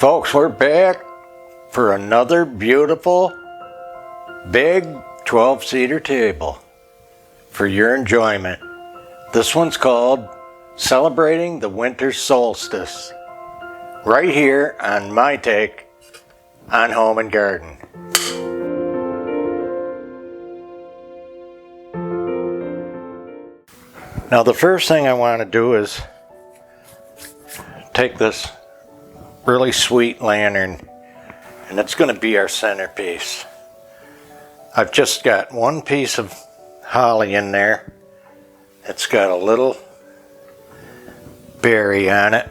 Folks, we're back for another beautiful big 12-seater table for your enjoyment. This one's called Celebrating the Winter Solstice, right here on my take on Home and Garden. Now the first thing I want to do is take this really sweet lantern, and it's going to be our centerpiece. I've just got one piece of holly in there. It's got a little berry on it.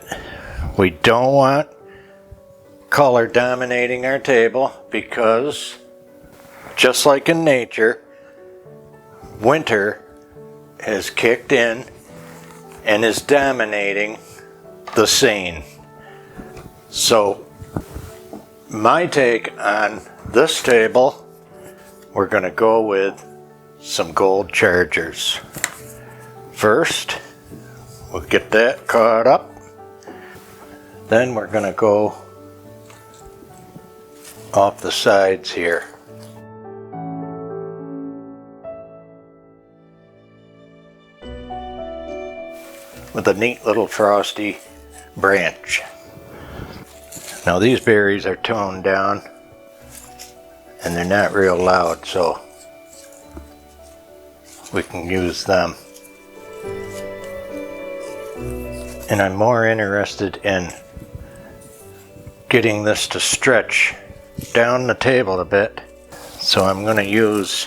We don't want color dominating our table because, just like in nature, winter has kicked in and is dominating the scene. So my take on this table, we're going to go with some gold chargers. First, we'll get that caught up. Then we're going to go off the sides here. With a neat little frosty branch. Now these berries are toned down and they're not real loud, so we can use them. And I'm more interested in getting this to stretch down the table a bit, so I'm going to use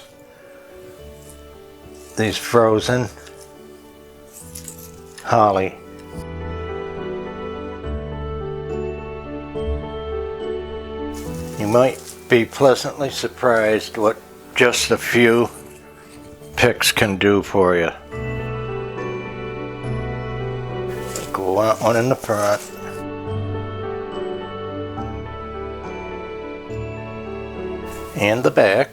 these frozen holly. You might be pleasantly surprised what just a few picks can do for you. Go out one in the front. And the back.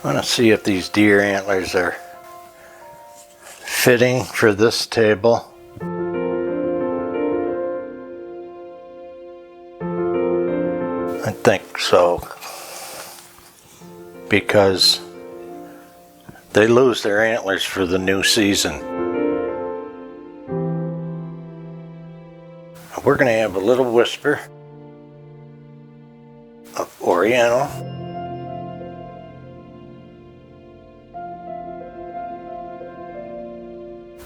I want to see if these deer antlers are fitting for this table. I think so, because they lose their antlers for the new season. We're going to have a little whisper of Oriental.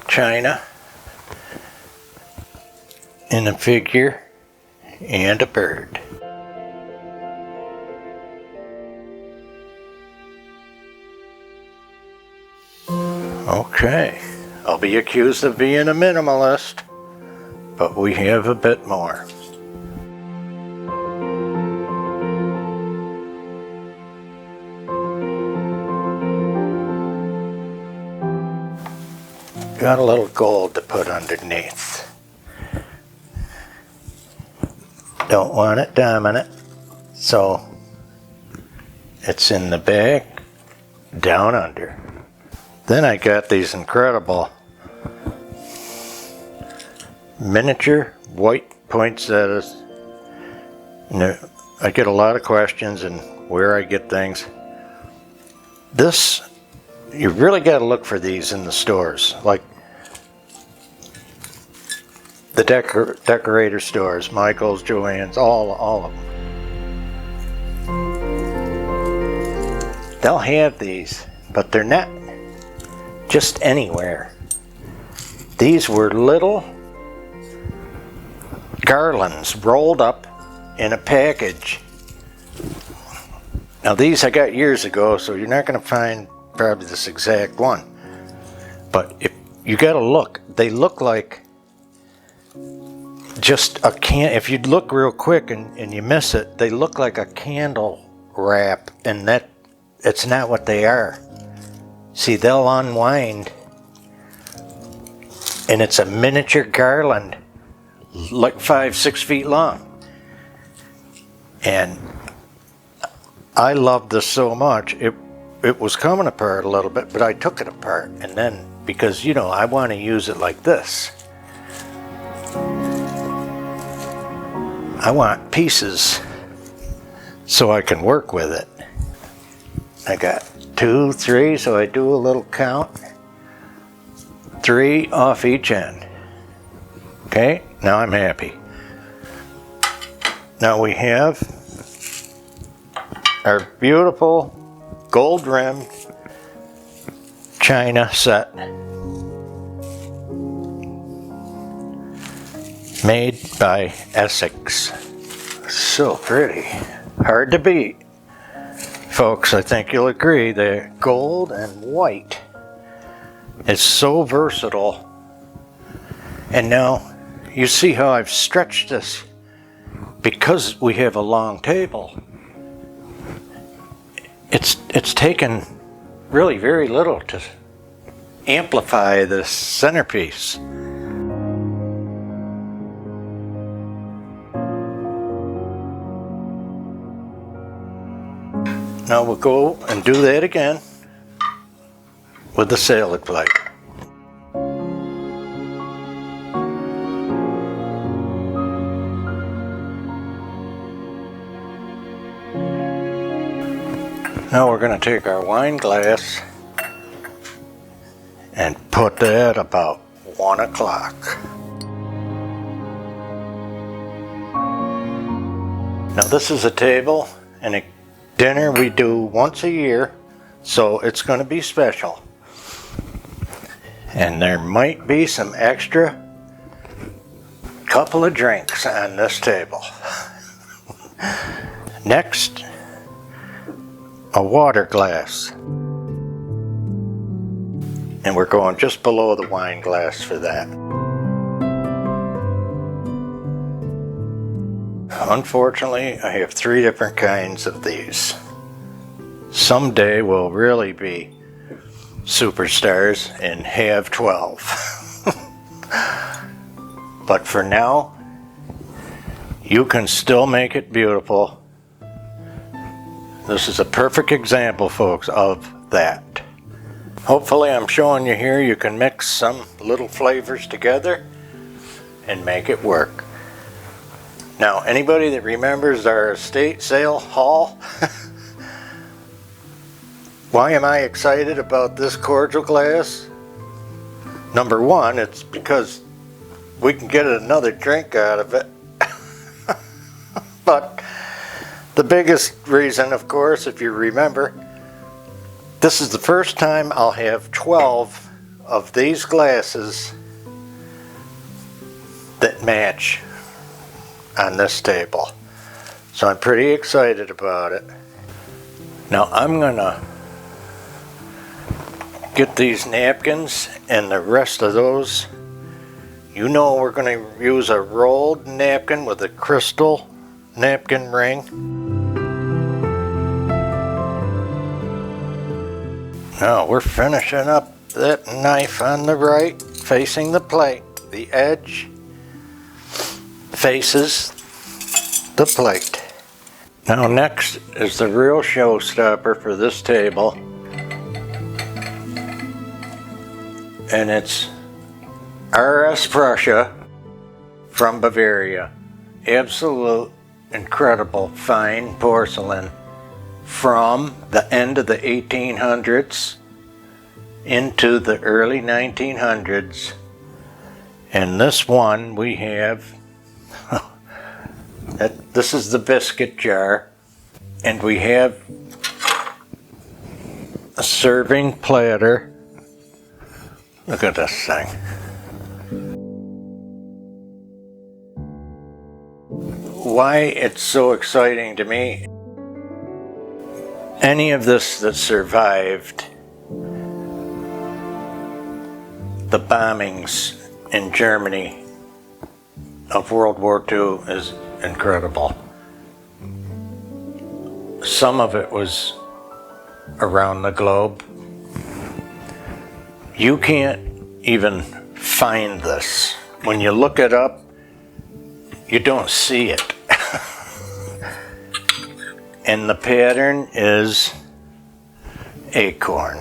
China, and a figure, and a bird. Okay, I'll be accused of being a minimalist, but we have a bit more. Got a little gold to put underneath. Don't want it dominant, so it's in the back, down under. Then I got these incredible miniature white poinsettias. I get a lot of questions and where I get things. You really got to look for these in the stores, like the decorator stores, Michael's, Joann's, all of them. They'll have these, but they're not just anywhere. These were little garlands rolled up in a package. Now these I got years ago, so you're not going to find probably this exact one. But if you got to look, they look like just a if you look real quick and you miss it, they look like a candle wrap, and that it's not what they are. See, they'll unwind, and it's a miniature garland, like 5-6 feet long. And I loved this so much, it was coming apart a little bit, but I took it apart, and then, because, you know, I want to use it like this. I want pieces so I can work with it. I got 2, 3, so I do a little count. 3 off each end. Okay, now I'm happy. Now we have our beautiful gold rimmed china set, made by Essex. So pretty, hard to beat. Folks, I think you'll agree that gold and white is so versatile. And now you see how I've stretched this. Because we have a long table, it's taken really very little to amplify this centerpiece. Now we'll go and do that again with the salad plate. Now we're going to take our wine glass and put that about 1 o'clock. Now this is a table and a dinner we do once a year, so it's going to be special. And there might be some extra couple of drinks on this table. Next, a water glass. And we're going just below the wine glass for that. Unfortunately, I have 3 different kinds of these. Someday we'll really be superstars and have 12. But for now, you can still make it beautiful. This is a perfect example, folks, of that. Hopefully I'm showing you here you can mix some little flavors together and make it work. Now, anybody that remembers our estate sale haul, why am I excited about this cordial glass? Number 1, it's because we can get another drink out of it. But the biggest reason, of course, if you remember, this is the first time I'll have 12 of these glasses that match on this table. So I'm pretty excited about it. Now I'm gonna get these napkins and the rest of those. You know we're gonna use a rolled napkin with a crystal napkin ring. Now we're finishing up that knife on the right, facing the plate. The edge faces the plate. Now next is the real showstopper for this table. And it's RS Prussia from Bavaria. Absolute incredible fine porcelain from the end of the 1800s into the early 1900s. And this one we have, this is the biscuit jar, and we have a serving platter. Look at this thing. Why it's so exciting to me, any of this that survived the bombings in Germany of World War II is incredible. Some of it was around the globe, You can't even find this. When you look it up, you don't see it. And the pattern is acorn.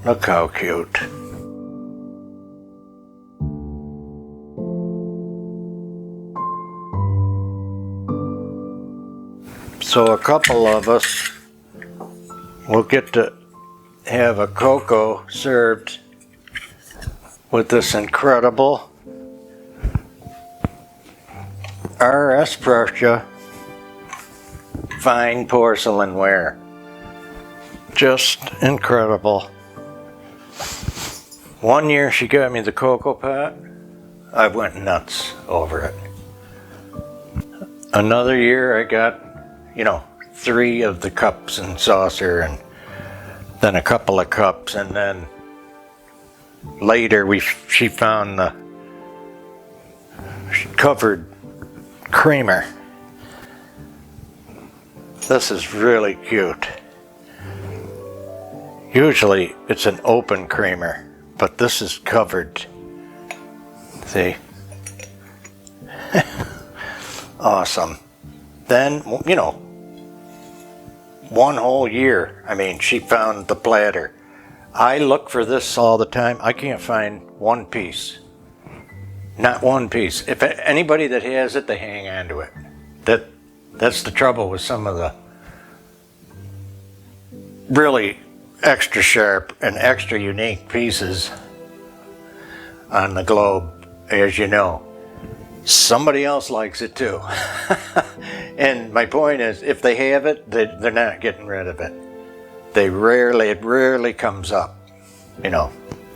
Look how cute. So a couple of us will get to have a cocoa served with this incredible RS Prussia fine porcelain ware. Just incredible. One year she got me the cocoa pot. I went nuts over it. Another year I got, 3 of the cups and saucer, and then a couple of cups, and then later she found the covered creamer. This is really cute. Usually it's an open creamer, but this is covered. See? Awesome. Then, one whole year, she found the platter. I look for this all the time. I can't find one piece. Not one piece. If anybody that has it, they hang on to it. That's the trouble with some of the really extra sharp and extra unique pieces on the globe, as you know. Somebody else likes it too. And my point is, if they have it, they're not getting rid of it. It rarely comes up.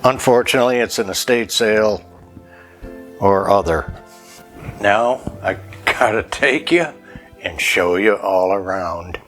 Unfortunately, it's an estate sale or other. Now, I gotta take you and show you all around.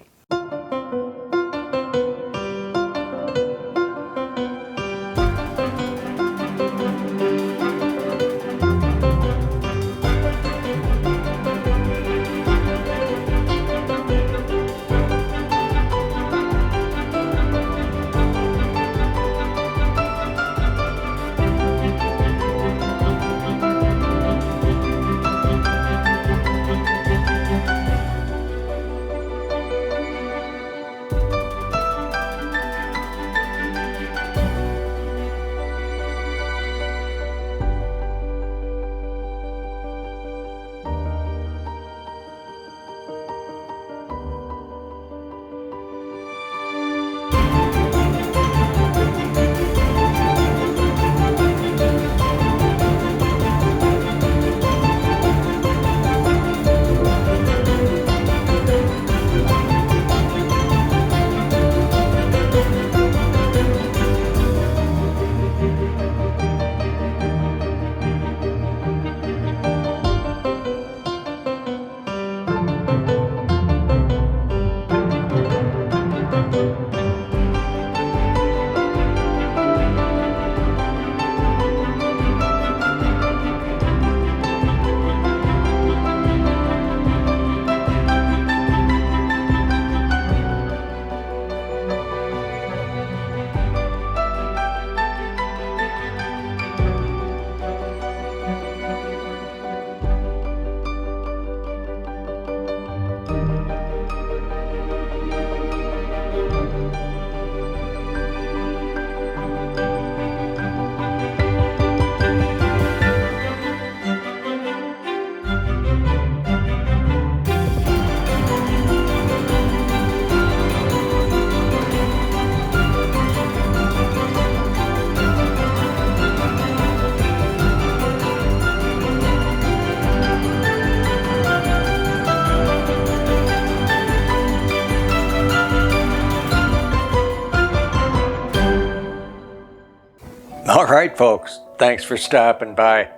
All right, folks, thanks for stopping by.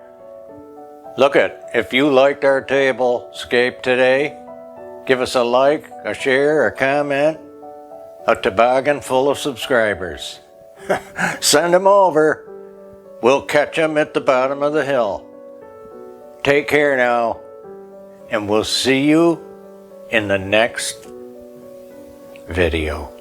Look if you liked our tablescape today, give us a like, a share, a comment, a toboggan full of subscribers. Send them over. We'll catch them at the bottom of the hill. Take care now, and we'll see you in the next video.